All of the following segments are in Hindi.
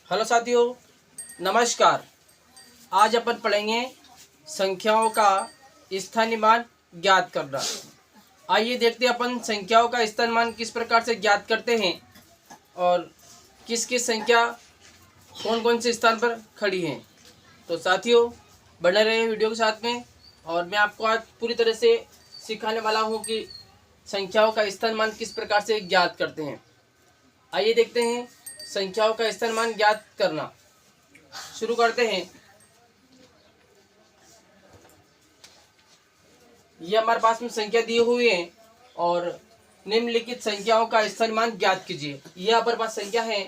हेलो साथियों, नमस्कार। आज अपन पढ़ेंगे संख्याओं का स्थानीय मान ज्ञात करना। आइए देखते हैं अपन संख्याओं का स्थानीय मान किस प्रकार से ज्ञात करते हैं और किस किस संख्या कौन कौन से स्थान पर खड़ी हैं। तो साथियों, बने रहे वीडियो के साथ में और मैं आपको आज पूरी तरह से सिखाने वाला हूँ कि संख्याओं का स्थानीय मान किस प्रकार से ज्ञात करते हैं। आइए देखते हैं संख्याओं का स्थानीय मान ज्ञात करना। शुरू करते हैं। ये हमारे पास में संख्या दी हुई है और निम्नलिखित संख्याओं का स्थानीय मान ज्ञात कीजिए। यह हमारे पास संख्या है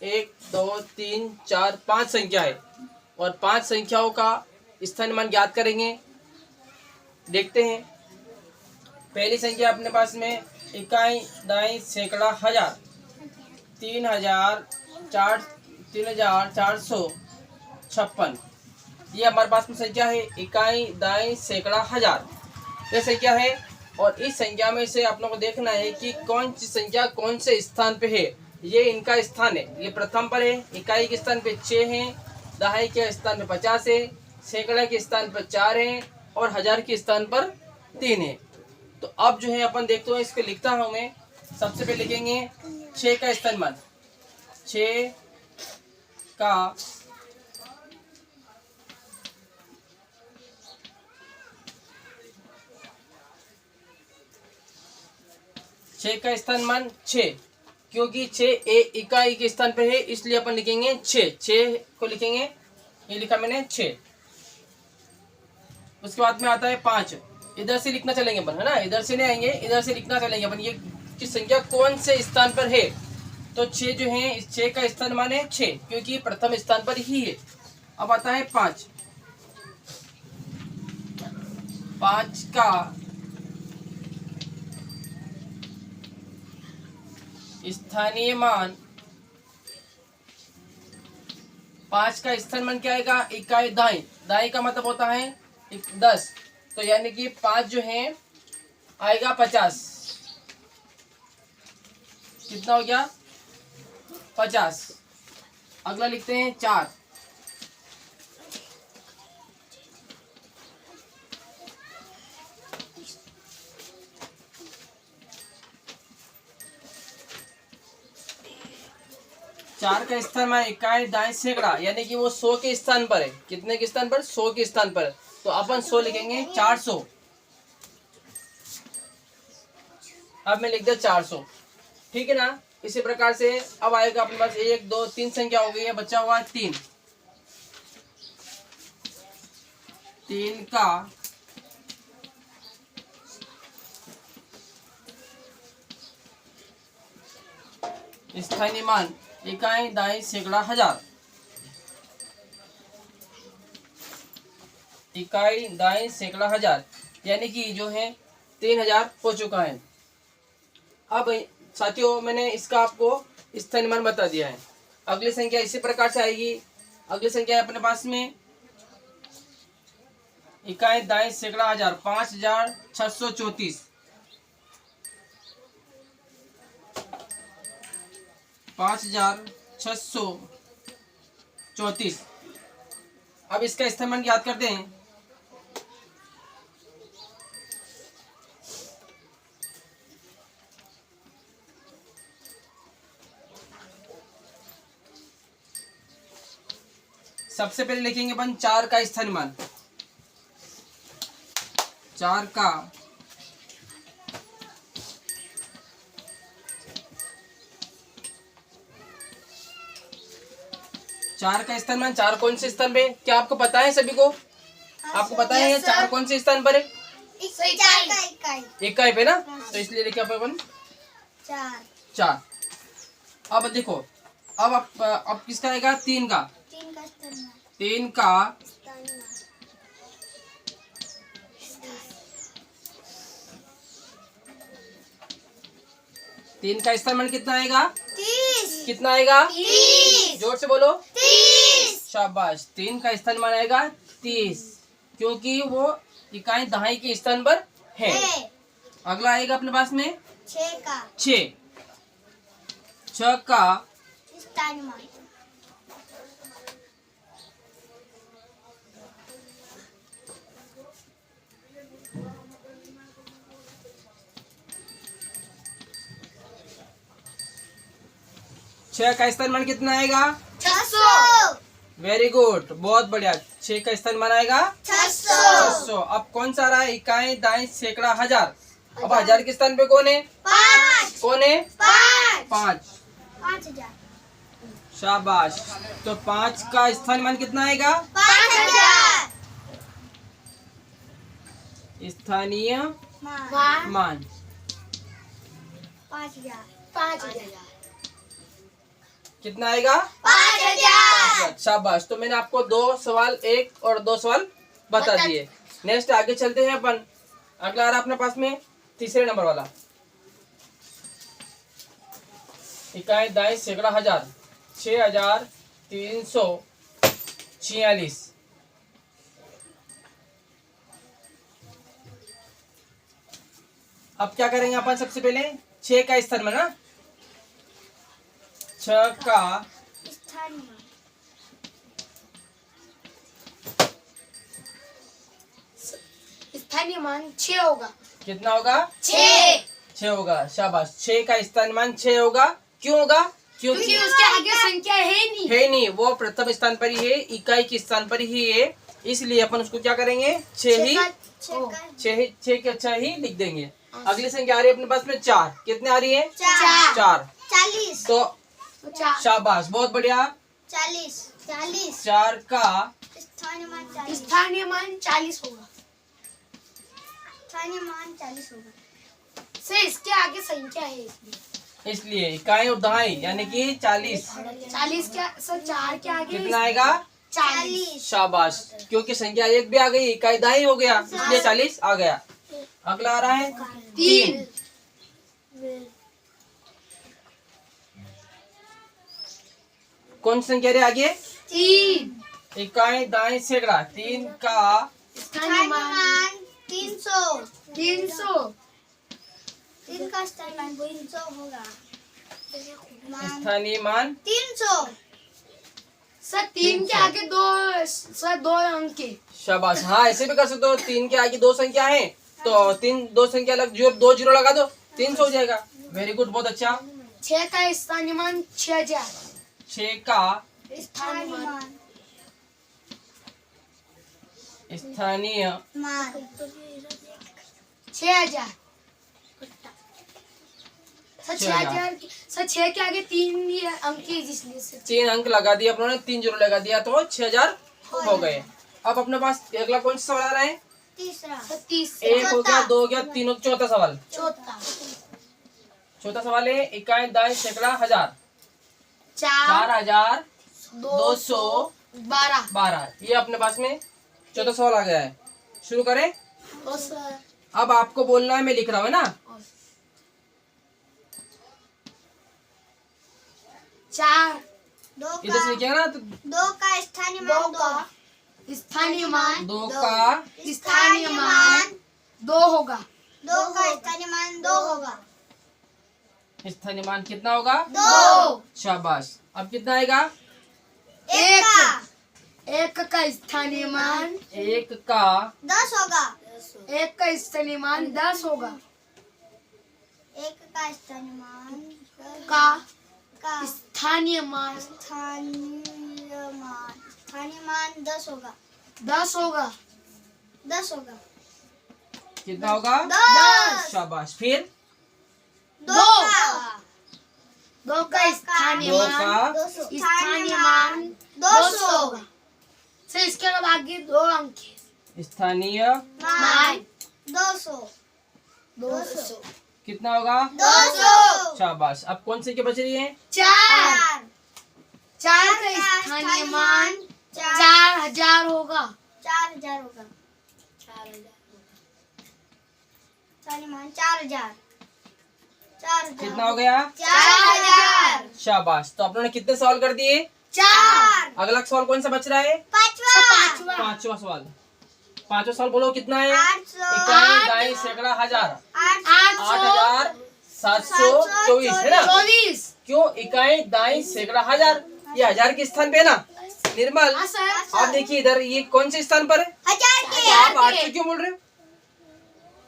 1 2 3 4 5 संख्या है और 5 संख्याओं का स्थानीय मान ज्ञात करेंगे। देखते हैं। पहली संख्या अपने पास में इकाई, दाई, सैकड़ा, हजार, 3456। ये हमारे पास में संख्या है इकाई, दाई, सैकड़ा, हजार। ये संख्या है और इस संख्या में से आप लोगों को देखना है कि कौन सी संख्या कौन से स्थान पे है। ये इनका स्थान है। ये प्रथम पर है। इकाई के स्थान पे 6 है, दहाई के स्थान पे 50 है, सैकड़ा के स्थान पर 4 है और हजार के स्थान पर 3 है। तो अब जो है अपन देखते हैं, इसको लिखता हूं मैं। सबसे पहले लिखेंगे 6 का स्थानीय मान। 6 का स्थानीय मान 6, क्योंकि 6 इकाई के स्थान पे है, इसलिए अपन लिखेंगे 6 को लिखेंगे। ये लिखा मैंने 6। उसके बाद में आता है 5। इधर से लिखना चलेंगे अपन, है ना। इधर से नहीं आएंगे, इधर से लिखना चलेंगे अपन। ये की संख्या कौन से स्थान पर है। तो 6 जो है, 6 का स्थानीय मान है 6, क्योंकि प्रथम स्थान पर ही है। अब आता है 5। 5 का स्थानीय मान, 5 का स्थानीय मान क्या आएगा। इकाई, दाई। दाई का मतलब होता है 10, तो यानी कि 5 जो है आएगा 50। कितना हो गया 50। अगला लिखते हैं 4। 4 का स्थान में इकाई, दाई, सैकड़ा, यानी कि वो 100 के स्थान पर है। कितने के स्थान पर। 100 के स्थान पर। तो अपन 100 लिखेंगे 400। अब मैं लिख दिया 400, ठीक है ना। इसी प्रकार से अब आएगा अपने पास 1 2 3 संख्या हो गई है, बचा हुआ 3। 3 का स्थानीय मान इकाई, दाई, सैकड़ा, हजार। इकाई, दाई, सैकड़ा, हजार, यानी कि जो है 3000 हो चुका है। अब साथियों, मैंने इसका आपको स्थानीय मान बता दिया है। अगली संख्या इसी प्रकार से आएगी। अगली संख्या है अपने पास में इकाई, दाई, सैकड़ा, हजार, 5634। 5634। अब इसका स्थानीय मान याद करते हैं। सबसे पहले लिखेंगे अपन 4 का स्थानीय मान। 4 का स्थानीय मान 4 कौन से स्थान पे। क्या आपको पता है सभी को। आपको पता है 4 कौन से स्थान पर है। इकाई पे ना, तो इसलिए लिखे अपन 4। अब देखो, अब किसका आएगा। 3 का। 3 का 3 का स्थानीय मान कितना आएगा। 30। कितना आएगा। 30। जोर से बोलो। 30। शाबाश। 3 का स्थानीय मान आएगा 30, क्योंकि वो इकाई, दहाई के स्थान पर है। अगला आएगा अपने पास में 6 का स्थानीय मान। 6 का स्थानीय कितना आएगा? 600। वेरी गुड, बहुत बढ़िया। 6 का स्थानीय आएगा 600। अब कौन सा रहा है? इकाई, दाई, सैकड़ा, हजार। अब हजार के स्थान पे कौन है? 5। कौन है? 5। 5000। शाबाश। तो 5 का स्थानीय मान कितना आएगा? 5000। स्थानीय मान 5000। कितना आएगा? 5000। शाबाश। तो मैंने आपको 2 सवाल, 1 और 2 सवाल बता दिए। नेक्स्ट आगे चलते हैं अपन। अगला आ रहा अपने पास में तीसरे नंबर वाला। इकाई, दाई, सैकड़ा, हजार। 6346। अब क्या करेंगे अपन? सबसे पहले 6 का स्थान में ना, 6 का स्थानीय मान 6 होगा। कितना होगा? 6। 6 होगा। शाबाश। 6 का स्थानीय मान 6 होगा। क्यों होगा? क्योंकि उसके आगे संख्या है नहीं, वो प्रथम स्थान पर ही है, इकाई के स्थान पर ही है, इसलिए अपन उसको क्या करेंगे? 6 ही लिख देंगे। अगली संख्या आ रही है अपने पास में 4। कितने आ रही है? 4। 40। तो शाबाश, बहुत बढ़िया। 40। 4 का स्थानीय मान 40 होगा। स्थानीय मान 40 होगा। से इसके आगे संख्या है इसलिए इकाई और दहाई यानी कि 40। 40 क्या सर? 4 के आगे कितना आएगा? 40। शाबाश। क्योंकि संख्या 1 भी आ गई, इकाई दाई हो गया, इसलिए 40 आ गया। अगला आ रहा है 3। कौन सी संख्या रही आगे? 3। इकाई, दाई, सैकड़ा। 3 का स्थानीय मान 300। 300। 3 का स्थानीय मान 300 होगा। स्थानीय मान 300। सर 3 के आगे 2 अंक के। शाबाश। हाँ, ऐसे भी कर सकते हो। 3 के आगे 2 संख्या है तो 2 संख्या अलग, 2 जीरो लगा दो, 300 हो जाएगा। वेरी गुड, बहुत अच्छा। 6 का स्थानीय मान 6000। 6 का स्थानीय मान 6000। सर 6 के आगे 3 ही अंक है, जिसलिए 3 अंक लगा दिया अपनों ने, 3 जीरो लगा दिया तो 6000 हो गए। अब अपने पास अगला कौन सा सवाल आ रहा है? तीसरा। 1 हो गया, 2 हो गया, 3 हो, चौथा सवाल। चौथा सवाल है इकाई, दाई, सैकड़ा, हजार। 4212। ये अपने पास में चौथा सवाल आ गया है। शुरू करें? अब आपको बोलना है, मैं लिख रहा हूँ ना। 4। इधर से लिखिएगा ना तो 2 का स्थानीय मान 2 का स्थानीय मान 2 होगा। 2 का स्थानीय मान 2 होगा। स्थानीय मान कितना होगा? 2। शाबाश। अब कितना आएगा? 1 का स्थानीय मान 1 का 10 होगा। 1 का स्थानीय मान 10 होगा। 1 का स्थानीय मान स्थानीय मान 10 होगा। 10 होगा। कितना होगा? 10। शाबाश। फिर 2 का स्थानीय 2 मान 200 होगा। सर इसके बाद आगे 2 अंक है। स्थानीय मान 200। कितना होगा? 200। शाबाश। अब कौन सी के बच रही है? 4 का स्थानीय मान 4000 होगा। 4000 होगा। स्थानीय मान 4000। कितना हो गया? 4000। शाबाश। तो आप लोगों ने कितने सवाल कर दिए? 4। अगला सवाल कौन सा बच रहा है? पांचवा सवाल। पांचवा सवाल बोलो कितना है? 800। इकाई, दाई, सैकड़ा, हजार। 8724 है ना? 24। क्यों? इकाई, दाई, सैकड़ा, हजार। ये हजार के स्थान पे है ना निर्मल? आप देखिए इधर, ये कौन से स्थान पर है? 1000 के। आप 800 क्यों बोल रहे हो?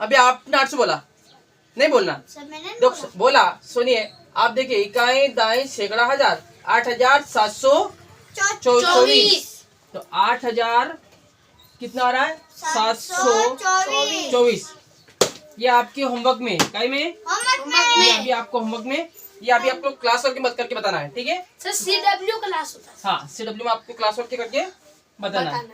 अभी आपने 800 बोला नहीं बोलना। सर मैंने दो बोला, सुनिए आप देखिए, इकाई दाई सैकड़ा हजार, 8724। तो 8000 कितना आ रहा है, 724। ये आपके होमवर्क में, इकाई में, ये अभी आपको होमवर्क में, ये अभी आपको क्लास वर्क मत करके बताना है, ठीक है सर CW क्लास होता है। हाँ, CW में आपको क्लास वर्क करके बताना है।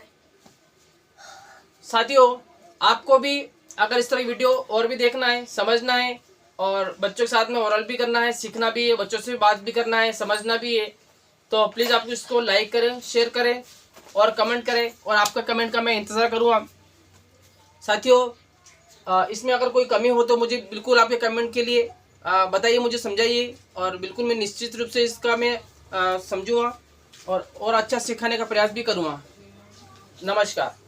साथियों, आपको भी अगर इस तरह की वीडियो और भी देखना है, समझना है, और बच्चों के साथ में ओरल भी करना है, सीखना भी है, बच्चों से बात भी करना है, समझना भी है, तो प्लीज़ आप इसको लाइक करें, शेयर करें और कमेंट करें, और आपका कमेंट का मैं इंतज़ार करूँगा। साथियों, इसमें अगर कोई कमी हो तो मुझे बिल्कुल आपके कमेंट के लिए बताइए, मुझे समझाइए, और बिल्कुल मैं निश्चित रूप से इसका मैं समझूँगा और अच्छा सिखाने का प्रयास भी करूँगा। नमस्कार।